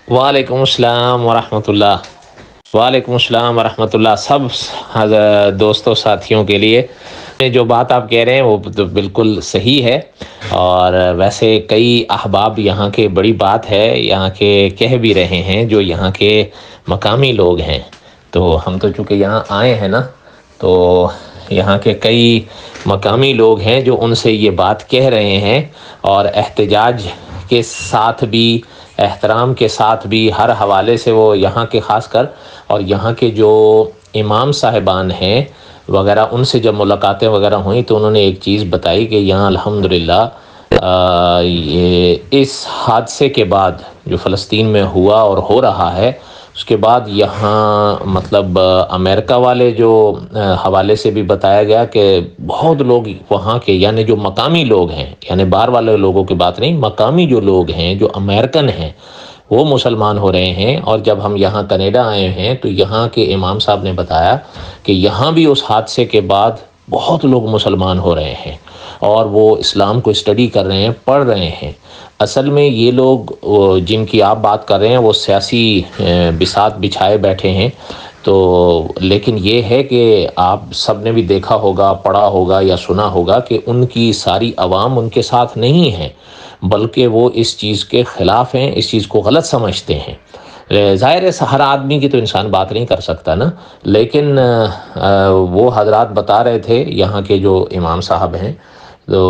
وعلیکم السلام ورحمۃ اللہ۔ وعلیکم السلام ورحمۃ اللہ سب دوستوں ساتھیوں کے لیے جو بات آپ کہہ رہے ہیں وہ تو بالکل صحیح ہے، اور ویسے کئی احباب یہاں کے بڑی بات ہے یہاں کے کہہ بھی رہے ہیں جو یہاں کے مقامی لوگ ہیں۔ تو ہم تو چونکہ یہاں آئے ہیں نا، تو یہاں کے کئی مقامی لوگ ہیں جو ان سے یہ بات کہہ رہے ہیں، اور احتجاج کے ساتھ بھی، احترام کے ساتھ بھی، ہر حوالے سے وہ یہاں کے خاص کر اور یہاں کے جو امام صاحبان ہیں وغیرہ، ان سے جب ملاقاتیں وغیرہ ہوئیں تو انہوں نے ایک چیز بتائی کہ یہاں الحمدللہ یہ اس حادثے کے بعد جو فلسطین میں ہوا اور ہو رہا ہے، اس کے بعد یہاں مطلب امریکہ والے جو حوالے سے بھی بتایا گیا کہ بہت لوگ وہاں کے، یعنی جو مقامی لوگ ہیں، یعنی باہر والے لوگوں کی بات نہیں، مقامی جو لوگ ہیں جو امریکن ہیں وہ مسلمان ہو رہے ہیں۔ اور جب ہم یہاں کینیڈا آئے ہیں تو یہاں کے امام صاحب نے بتایا کہ یہاں بھی اس حادثے کے بعد بہت لوگ مسلمان ہو رہے ہیں اور وہ اسلام کو اسٹڈی کر رہے ہیں، پڑھ رہے ہیں۔ اصل میں یہ لوگ جن کی آپ بات کر رہے ہیں وہ سیاسی بساط بچھائے بیٹھے ہیں، تو لیکن یہ ہے کہ آپ سب نے بھی دیکھا ہوگا، پڑھا ہوگا یا سنا ہوگا کہ ان کی ساری عوام ان کے ساتھ نہیں ہے، بلکہ وہ اس چیز کے خلاف ہیں، اس چیز کو غلط سمجھتے ہیں۔ ظاہر ہے ہر آدمی کی تو انسان بات نہیں کر سکتا نا، لیکن وہ حضرات بتا رہے تھے یہاں کے جو امام صاحب ہیں، تو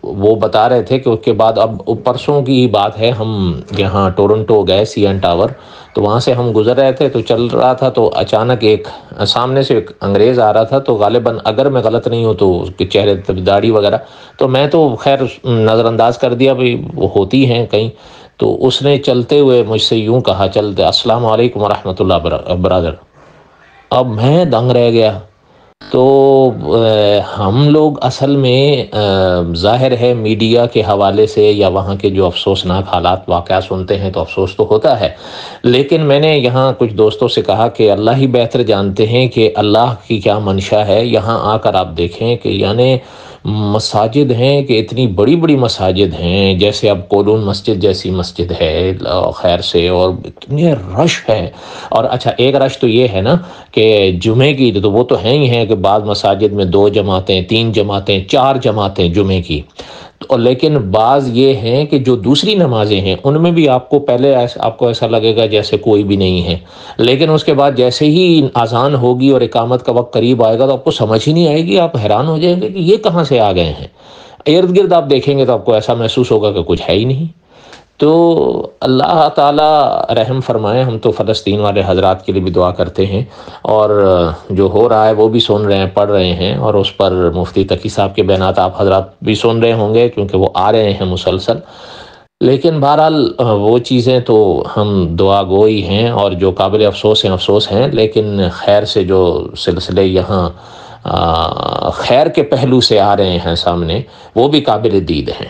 وہ بتا رہے تھے کہ اس کے بعد اب پرسوں کی بات ہے، ہم یہاں ٹورنٹو گئے سی این ٹاور، تو وہاں سے ہم گزر رہے تھے تو چل رہا تھا، تو اچانک ایک سامنے سے ایک انگریز آ رہا تھا، تو غالباً اگر میں غلط نہیں ہوں تو اس کے چہرے پہ داڑھی وغیرہ، تو میں تو خیر نظر انداز کر دیا بھائی وہ ہوتی ہیں کہیں، تو اس نے چلتے ہوئے مجھ سے یوں کہا، چلتے، السلام علیکم ورحمۃ اللہ برادر۔ اب میں دنگ رہ گیا۔ تو ہم لوگ اصل میں ظاہر ہے میڈیا کے حوالے سے یا وہاں کے جو افسوسناک حالات واقعات سنتے ہیں تو افسوس تو ہوتا ہے، لیکن میں نے یہاں کچھ دوستوں سے کہا کہ اللہ ہی بہتر جانتے ہیں کہ اللہ کی کیا منشا ہے۔ یہاں آ کر آپ دیکھیں کہ یعنی مساجد ہیں کہ اتنی بڑی بڑی مساجد ہیں، جیسے اب کولون مسجد جیسی مسجد ہے خیر سے، اور اتنے رش ہے۔ اور اچھا ایک رش تو یہ ہے نا کہ جمعے کی تو وہ تو ہیں ہی ہیں کہ بعض مساجد میں 2 جماعتیں، 3 جماعتیں، 4 جماعتیں جمعے کی، لیکن بعض یہ ہیں کہ جو دوسری نمازیں ہیں ان میں بھی آپ کو پہلے آپ کو ایسا لگے گا جیسے کوئی بھی نہیں ہے، لیکن اس کے بعد جیسے ہی اذان ہوگی اور اقامت کا وقت قریب آئے گا تو آپ کو سمجھ ہی نہیں آئے گی، آپ حیران ہو جائیں گے کہ یہ کہاں سے آ گئے ہیں۔ ارد گرد آپ دیکھیں گے تو آپ کو ایسا محسوس ہوگا کہ کچھ ہے ہی نہیں۔ تو اللہ تعالی رحم فرمائے، ہم تو فلسطین والے حضرات کے لیے بھی دعا کرتے ہیں، اور جو ہو رہا ہے وہ بھی سن رہے ہیں، پڑھ رہے ہیں، اور اس پر مفتی تقی صاحب کے بیانات آپ حضرات بھی سن رہے ہوں گے کیونکہ وہ آ رہے ہیں مسلسل۔ لیکن بہرحال وہ چیزیں تو ہم دعا گوئی ہیں، اور جو قابل افسوس ہیں افسوس ہیں، لیکن خیر سے جو سلسلے یہاں خیر کے پہلو سے آ رہے ہیں سامنے وہ بھی قابل دید ہیں۔